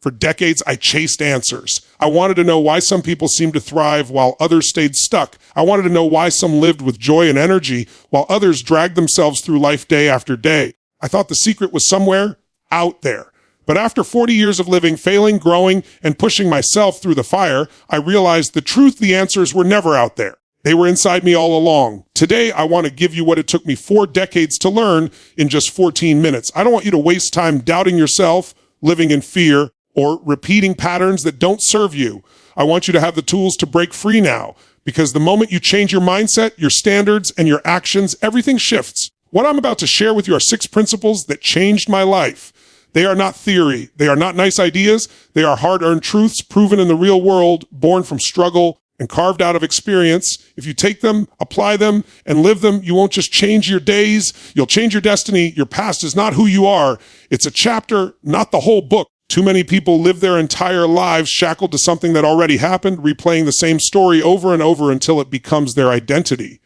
For decades, I chased answers. I wanted to know why some people seemed to thrive while others stayed stuck. I wanted to know why some lived with joy and energy while others dragged themselves through life day after day. I thought the secret was somewhere out there. But after 40 years of living, failing, growing, and pushing myself through the fire, I realized the answers were never out there. They were inside me all along. Today, I want to give you what it took me 4 decades to learn in just 14 minutes. I don't want you to waste time doubting yourself, living in fear, or repeating patterns that don't serve you. I want you to have the tools to break free now, because the moment you change your mindset, your standards, and your actions, everything shifts. What I'm about to share with you are 6 principles that changed my life. They are not theory. They are not nice ideas. They are hard-earned truths proven in the real world, born from struggle and carved out of experience. If you take them, apply them, and live them, you won't just change your days. You'll change your destiny. Your past is not who you are. It's a chapter, not the whole book. Too many people live their entire lives shackled to something that already happened, replaying the same story over and over until it becomes their identity.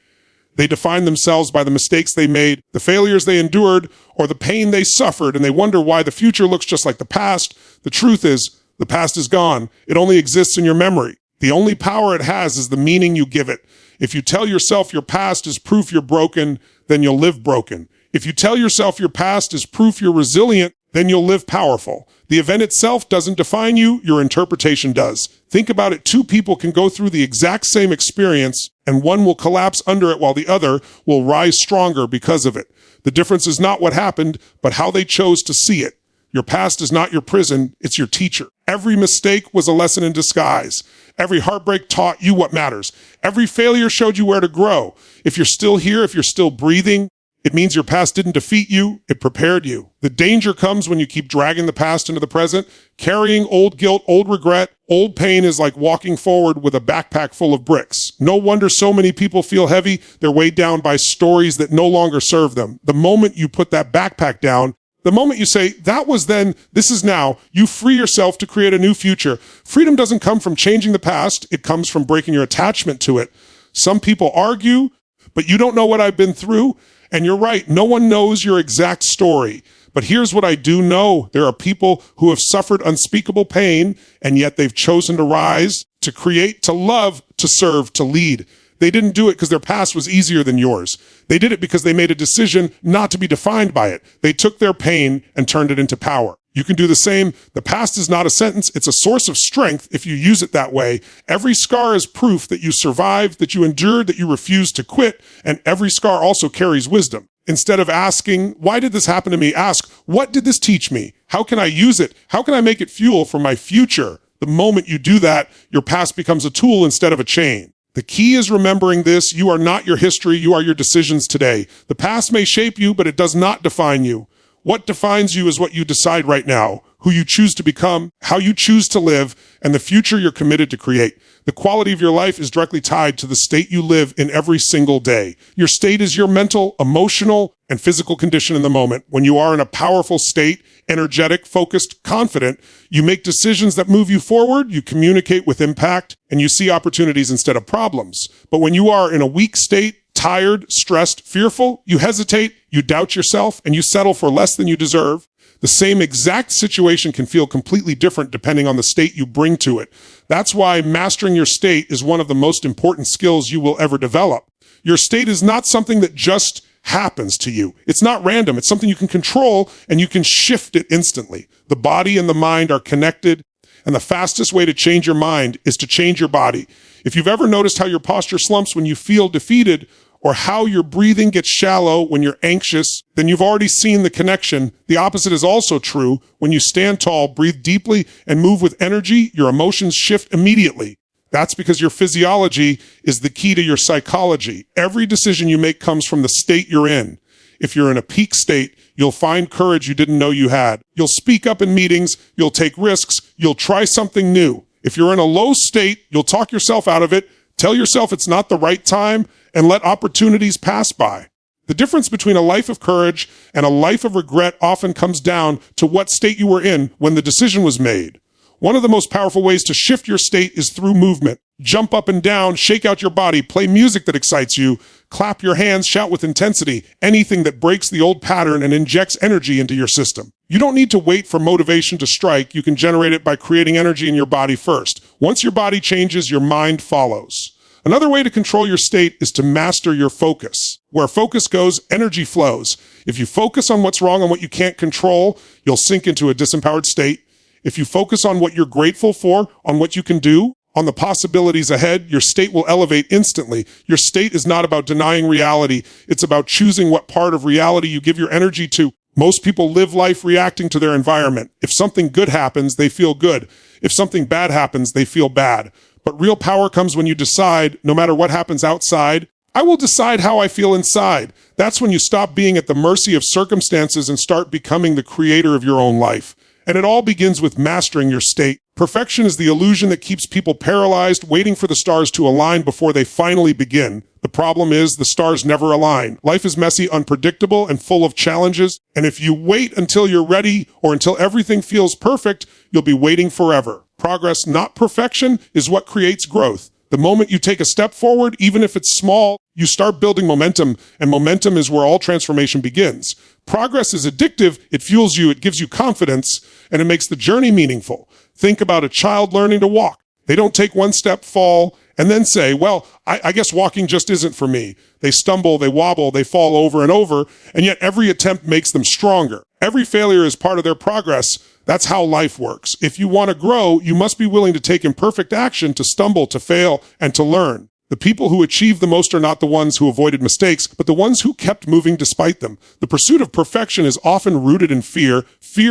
They define themselves by the mistakes they made, the failures they endured, or the pain they suffered, and they wonder why the future looks just like the past. The truth is, the past is gone. It only exists in your memory. The only power it has is the meaning you give it. If you tell yourself your past is proof you're broken, then you'll live broken. If you tell yourself your past is proof you're resilient, then you'll live powerful. The event itself doesn't define you, your interpretation does. Think about it, 2 people can go through the exact same experience, and one will collapse under it while the other will rise stronger because of it. The difference is not what happened, but how they chose to see it. Your past is not your prison, it's your teacher. Every mistake was a lesson in disguise. Every heartbreak taught you what matters. Every failure showed you where to grow. If you're still here, if you're still breathing, it means your past didn't defeat you, it prepared you. The danger comes when you keep dragging the past into the present. Carrying old guilt, old regret, old pain is like walking forward with a backpack full of bricks. No wonder so many people feel heavy. They're weighed down by stories that no longer serve them. The moment you put that backpack down, the moment you say, that was then, this is now, you free yourself to create a new future. Freedom doesn't come from changing the past. It comes from breaking your attachment to it. Some people argue, but you don't know what I've been through. And you're right, no one knows your exact story. But here's what I do know. There are people who have suffered unspeakable pain, and yet they've chosen to rise, to create, to love, to serve, to lead. They didn't do it because their past was easier than yours. They did it because they made a decision not to be defined by it. They took their pain and turned it into power. You can do the same. The past is not a sentence. It's a source of strength if you use it that way. Every scar is proof that you survived, that you endured, that you refused to quit, and every scar also carries wisdom. Instead of asking, why did this happen to me? Ask, what did this teach me? How can I use it? How can I make it fuel for my future? The moment you do that, your past becomes a tool instead of a chain. The key is remembering this. You are not your history. You are your decisions today. The past may shape you, but it does not define you. What defines you is what you decide right now, who you choose to become, how you choose to live, and the future you're committed to create. The quality of your life is directly tied to the state you live in every single day. Your state is your mental, emotional, and physical condition in the moment. When you are in a powerful state, energetic, focused, confident, you make decisions that move you forward, you communicate with impact, and you see opportunities instead of problems. But when you are in a weak state, tired, stressed, fearful, you hesitate, you doubt yourself, and you settle for less than you deserve. The same exact situation can feel completely different depending on the state you bring to it. That's why mastering your state is one of the most important skills you will ever develop. Your state is not something that just happens to you. It's not random. It's something you can control, and you can shift it instantly. The body and the mind are connected, and the fastest way to change your mind is to change your body. If you've ever noticed how your posture slumps when you feel defeated, or how your breathing gets shallow when you're anxious, then you've already seen the connection. The opposite is also true. When you stand tall, breathe deeply, and move with energy, your emotions shift immediately. That's because your physiology is the key to your psychology. Every decision you make comes from the state you're in. If you're in a peak state, you'll find courage you didn't know you had. You'll speak up in meetings, you'll take risks, you'll try something new. If you're in a low state, you'll talk yourself out of it, tell yourself it's not the right time, and let opportunities pass by. The difference between a life of courage and a life of regret often comes down to what state you were in when the decision was made. One of the most powerful ways to shift your state is through movement. Jump up and down, shake out your body, play music that excites you, clap your hands, shout with intensity, anything that breaks the old pattern and injects energy into your system. You don't need to wait for motivation to strike. You can generate it by creating energy in your body first. Once your body changes, your mind follows. Another way to control your state is to master your focus. Where focus goes, energy flows. If you focus on what's wrong and what you can't control, you'll sink into a disempowered state. If you focus on what you're grateful for, on what you can do, on the possibilities ahead, your state will elevate instantly. Your state is not about denying reality. It's about choosing what part of reality you give your energy to. Most people live life reacting to their environment. If something good happens, they feel good. If something bad happens, they feel bad. But real power comes when you decide, no matter what happens outside, I will decide how I feel inside. That's when you stop being at the mercy of circumstances and start becoming the creator of your own life. And it all begins with mastering your state. Perfection is the illusion that keeps people paralyzed, waiting for the stars to align before they finally begin. The problem is the stars never align. Life is messy, unpredictable, and full of challenges. And if you wait until you're ready or until everything feels perfect, you'll be waiting forever. Progress, not perfection, is what creates growth. The moment you take a step forward, even if it's small, you start building momentum, and momentum is where all transformation begins. Progress is addictive, it fuels you, it gives you confidence, and it makes the journey meaningful. Think about a child learning to walk. They don't take one step, fall, and then say, well, I guess walking just isn't for me. They stumble, they wobble, they fall over and over, and yet every attempt makes them stronger. Every failure is part of their progress. That's how life works. If you want to grow, you must be willing to take imperfect action, to stumble, to fail, and to learn. The people who achieve the most are not the ones who avoided mistakes, but the ones who kept moving despite them. The pursuit of perfection is often rooted in fear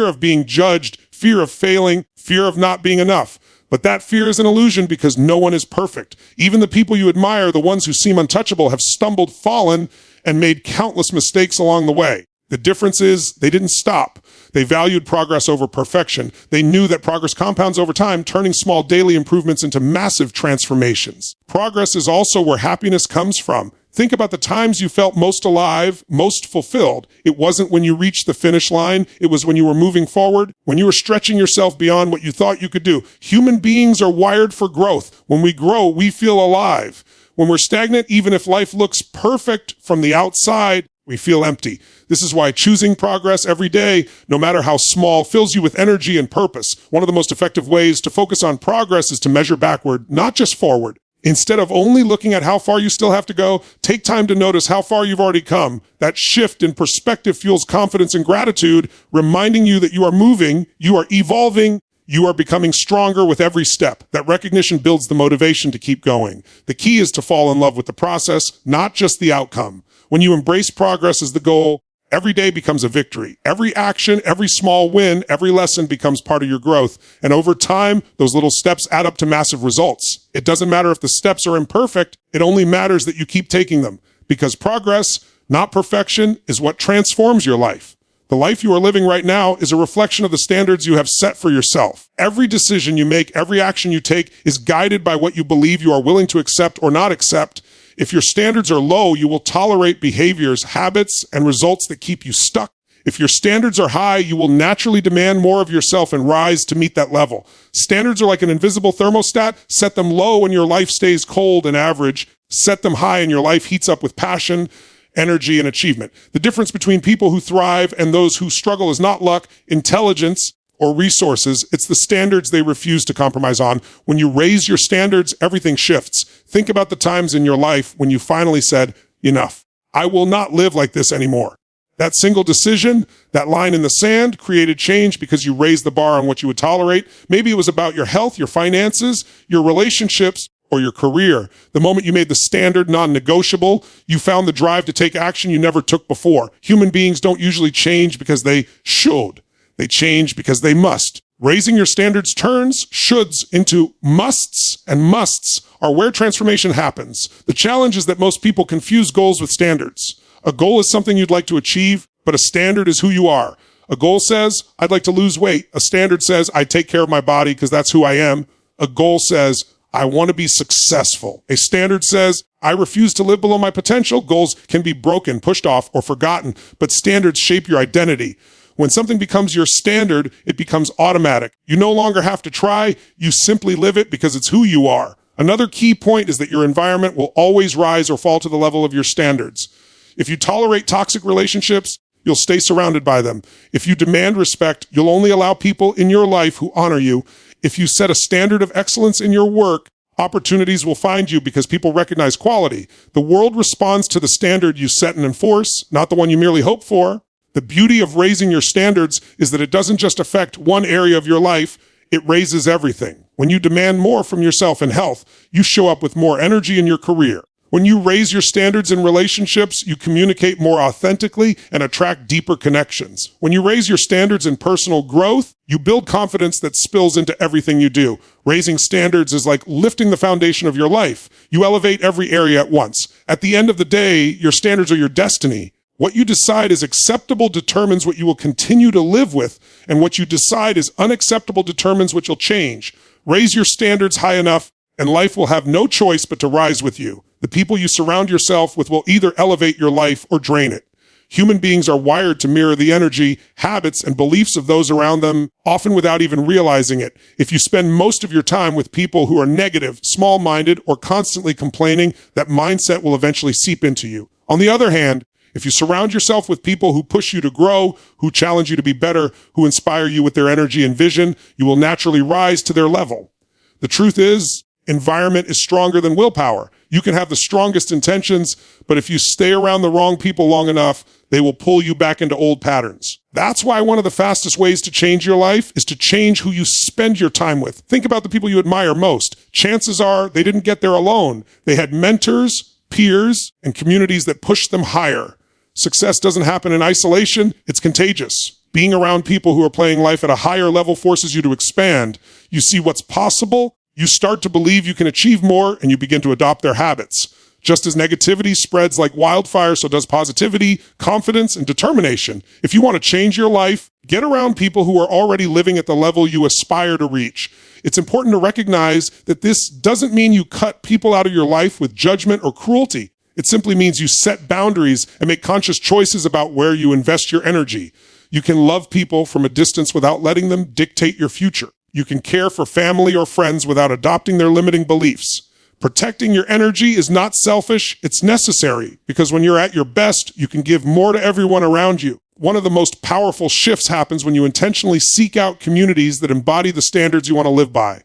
of being judged, fear of failing, fear of not being enough. But that fear is an illusion because no one is perfect. Even the people you admire, the ones who seem untouchable, have stumbled, fallen, and made countless mistakes along the way. The difference is they didn't stop. They valued progress over perfection. They knew that progress compounds over time, turning small daily improvements into massive transformations. Progress is also where happiness comes from. Think about the times you felt most alive, most fulfilled. It wasn't when you reached the finish line. It was when you were moving forward, when you were stretching yourself beyond what you thought you could do. Human beings are wired for growth. When we grow, we feel alive. When we're stagnant, even if life looks perfect from the outside, we feel empty. This is why choosing progress every day, no matter how small, fills you with energy and purpose. One of the most effective ways to focus on progress is to measure backward, not just forward. Instead of only looking at how far you still have to go, take time to notice how far you've already come. That shift in perspective fuels confidence and gratitude, reminding you that you are moving, you are evolving, you are becoming stronger with every step. That recognition builds the motivation to keep going. The key is to fall in love with the process, not just the outcome. When you embrace progress as the goal, every day becomes a victory. Every action, every small win, every lesson becomes part of your growth. And over time, those little steps add up to massive results. It doesn't matter if the steps are imperfect. It only matters that you keep taking them. Because progress, not perfection, is what transforms your life. The life you are living right now is a reflection of the standards you have set for yourself. Every decision you make, every action you take is guided by what you believe you are willing to accept or not accept. If your standards are low, you will tolerate behaviors, habits, and results that keep you stuck. If your standards are high, you will naturally demand more of yourself and rise to meet that level. Standards are like an invisible thermostat. Set them low and your life stays cold and average. Set them high and your life heats up with passion, energy, and achievement. The difference between people who thrive and those who struggle is not luck, intelligence, or resources. It's the standards they refuse to compromise on. When you raise your standards, everything shifts. Think about the times in your life when you finally said, enough. I will not live like this anymore. That single decision, that line in the sand, created change because you raised the bar on what you would tolerate. Maybe it was about your health, your finances, your relationships, or your career. The moment you made the standard non-negotiable, you found the drive to take action you never took before. Human beings don't usually change because they should. They change because they must. Raising your standards turns shoulds into musts, and musts are where transformation happens. The challenge is that most people confuse goals with standards. A goal is something you'd like to achieve, but a standard is who you are. A goal says, I'd like to lose weight. A standard says, I take care of my body because that's who I am. A goal says, I want to be successful. A standard says, I refuse to live below my potential. Goals can be broken, pushed off, or forgotten, but standards shape your identity. When something becomes your standard, it becomes automatic. You no longer have to try. You simply live it because it's who you are. Another key point is that your environment will always rise or fall to the level of your standards. If you tolerate toxic relationships, you'll stay surrounded by them. If you demand respect, you'll only allow people in your life who honor you. If you set a standard of excellence in your work, opportunities will find you because people recognize quality. The world responds to the standard you set and enforce, not the one you merely hope for. The beauty of raising your standards is that it doesn't just affect one area of your life, it raises everything. When you demand more from yourself in health, you show up with more energy in your career. When you raise your standards in relationships, you communicate more authentically and attract deeper connections. When you raise your standards in personal growth, you build confidence that spills into everything you do. Raising standards is like lifting the foundation of your life. You elevate every area at once. At the end of the day, your standards are your destiny. What you decide is acceptable determines what you will continue to live with, and what you decide is unacceptable determines what you'll change. Raise your standards high enough, and life will have no choice but to rise with you. The people you surround yourself with will either elevate your life or drain it. Human beings are wired to mirror the energy, habits, and beliefs of those around them, often without even realizing it. If you spend most of your time with people who are negative, small-minded, or constantly complaining, that mindset will eventually seep into you. On the other hand, if you surround yourself with people who push you to grow, who challenge you to be better, who inspire you with their energy and vision, you will naturally rise to their level. The truth is, environment is stronger than willpower. You can have the strongest intentions, but if you stay around the wrong people long enough, they will pull you back into old patterns. That's why one of the fastest ways to change your life is to change who you spend your time with. Think about the people you admire most. Chances are they didn't get there alone. They had mentors, peers, and communities that pushed them higher. Success doesn't happen in isolation, it's contagious. Being around people who are playing life at a higher level forces you to expand. You see what's possible, you start to believe you can achieve more, and you begin to adopt their habits. Just as negativity spreads like wildfire, so does positivity, confidence, and determination. If you want to change your life, get around people who are already living at the level you aspire to reach. It's important to recognize that this doesn't mean you cut people out of your life with judgment or cruelty. It simply means you set boundaries and make conscious choices about where you invest your energy. You can love people from a distance without letting them dictate your future. You can care for family or friends without adopting their limiting beliefs. Protecting your energy is not selfish, it's necessary, because when you're at your best, you can give more to everyone around you. One of the most powerful shifts happens when you intentionally seek out communities that embody the standards you want to live by.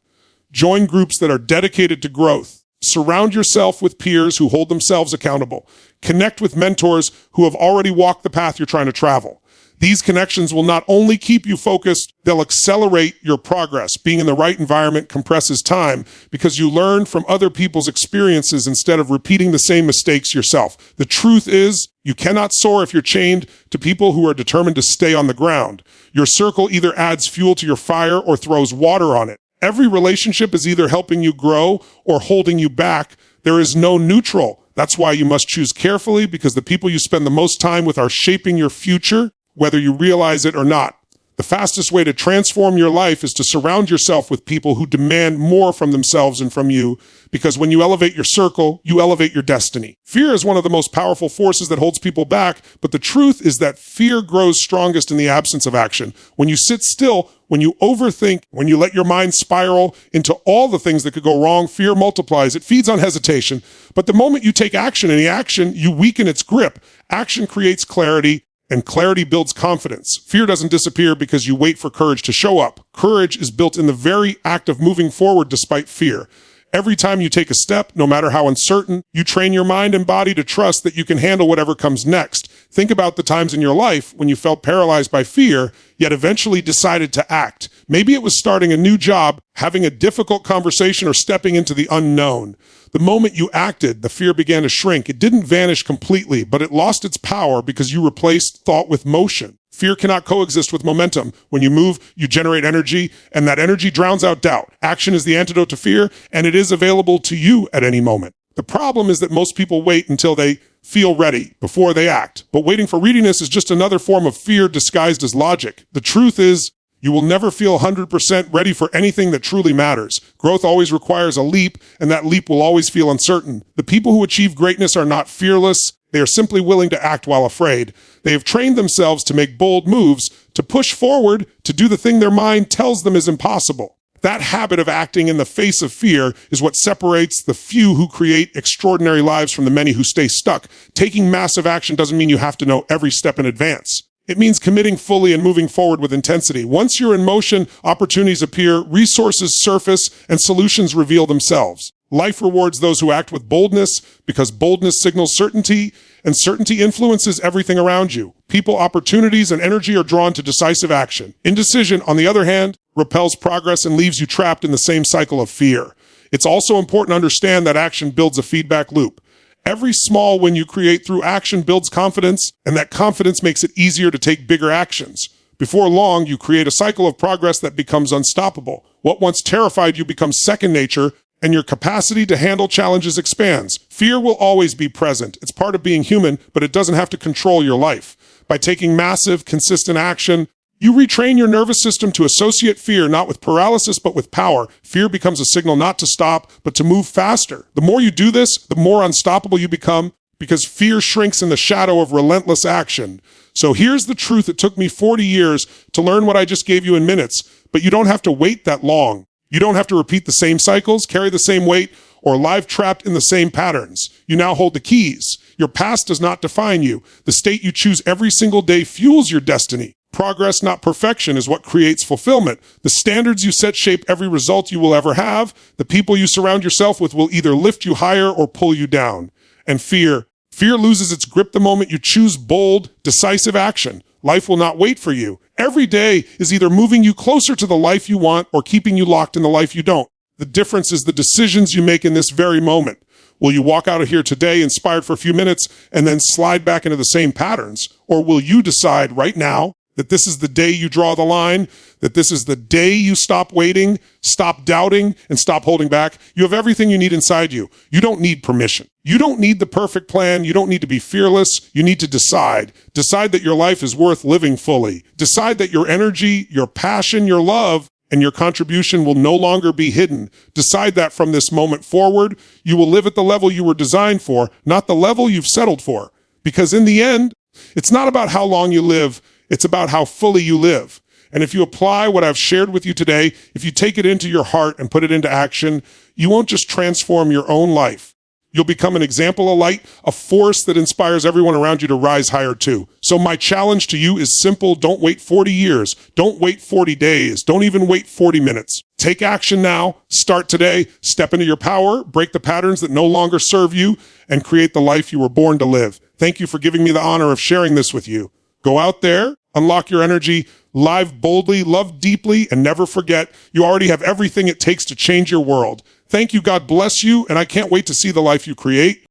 Join groups that are dedicated to growth. Surround yourself with peers who hold themselves accountable. Connect with mentors who have already walked the path you're trying to travel. These connections will not only keep you focused, they'll accelerate your progress. Being in the right environment compresses time because you learn from other people's experiences instead of repeating the same mistakes yourself. The truth is, you cannot soar if you're chained to people who are determined to stay on the ground. Your circle either adds fuel to your fire or throws water on it. Every relationship is either helping you grow or holding you back. There is no neutral. That's why you must choose carefully, because the people you spend the most time with are shaping your future, whether you realize it or not. The fastest way to transform your life is to surround yourself with people who demand more from themselves and from you, because when you elevate your circle, you elevate your destiny. Fear is one of the most powerful forces that holds people back, but the truth is that fear grows strongest in the absence of action. When you sit still, when you overthink, when you let your mind spiral into all the things that could go wrong, fear multiplies. It feeds on hesitation. But the moment you take action, any action, you weaken its grip. Action creates clarity, and clarity builds confidence. Fear doesn't disappear because you wait for courage to show up. Courage is built in the very act of moving forward despite fear. Every time you take a step, no matter how uncertain, you train your mind and body to trust that you can handle whatever comes next. Think about the times in your life when you felt paralyzed by fear, yet eventually decided to act. Maybe it was starting a new job, having a difficult conversation, or stepping into the unknown. The moment you acted, the fear began to shrink. It didn't vanish completely, but it lost its power because you replaced thought with motion. Fear cannot coexist with momentum. When you move, you generate energy, and that energy drowns out doubt. Action is the antidote to fear, and it is available to you at any moment. The problem is that most people wait until they feel ready before they act. But waiting for readiness is just another form of fear disguised as logic. The truth is, you will never feel 100% ready for anything that truly matters. Growth always requires a leap, and that leap will always feel uncertain. The people who achieve greatness are not fearless. They are simply willing to act while afraid. They have trained themselves to make bold moves, to push forward, to do the thing their mind tells them is impossible. That habit of acting in the face of fear is what separates the few who create extraordinary lives from the many who stay stuck. Taking massive action doesn't mean you have to know every step in advance. It means committing fully and moving forward with intensity. Once you're in motion, opportunities appear, resources surface, and solutions reveal themselves. Life rewards those who act with boldness because boldness signals certainty, and certainty influences everything around you. People, opportunities, and energy are drawn to decisive action. Indecision, on the other hand, repels progress and leaves you trapped in the same cycle of fear. It's also important to understand that action builds a feedback loop. Every small win you create through action builds confidence, and that confidence makes it easier to take bigger actions. Before long, you create a cycle of progress that becomes unstoppable. What once terrified you becomes second nature, and your capacity to handle challenges expands. Fear will always be present. It's part of being human, but it doesn't have to control your life. By taking massive, consistent action, you retrain your nervous system to associate fear not with paralysis, but with power. Fear becomes a signal not to stop, but to move faster. The more you do this, the more unstoppable you become, because fear shrinks in the shadow of relentless action. So here's the truth. It took me 40 years to learn what I just gave you in minutes, but you don't have to wait that long. You don't have to repeat the same cycles, carry the same weight, or live trapped in the same patterns. You now hold the keys. Your past does not define you. The state you choose every single day fuels your destiny. Progress, not perfection, is what creates fulfillment. The standards you set shape every result you will ever have. The people you surround yourself with will either lift you higher or pull you down. And fear loses its grip the moment you choose bold, decisive action. Life will not wait for you. Every day is either moving you closer to the life you want or keeping you locked in the life you don't. The difference is the decisions you make in this very moment. Will you walk out of here today inspired for a few minutes and then slide back into the same patterns? Or will you decide right now that this is the day you draw the line, that this is the day you stop waiting, stop doubting, and stop holding back? You have everything you need inside you. You don't need permission. You don't need the perfect plan. You don't need to be fearless. You need to decide. Decide that your life is worth living fully. Decide that your energy, your passion, your love, and your contribution will no longer be hidden. Decide that from this moment forward, you will live at the level you were designed for, not the level you've settled for. Because in the end, it's not about how long you live, it's about how fully you live. And if you apply what I've shared with you today, if you take it into your heart and put it into action, you won't just transform your own life. You'll become an example of light, a force that inspires everyone around you to rise higher too. So my challenge to you is simple. Don't wait 40 years. Don't wait 40 days. Don't even wait 40 minutes. Take action now. Start today. Step into your power. Break the patterns that no longer serve you and create the life you were born to live. Thank you for giving me the honor of sharing this with you. Go out there, unlock your energy, live boldly, love deeply, and never forget you already have everything it takes to change your world. Thank you. God bless you. And I can't wait to see the life you create.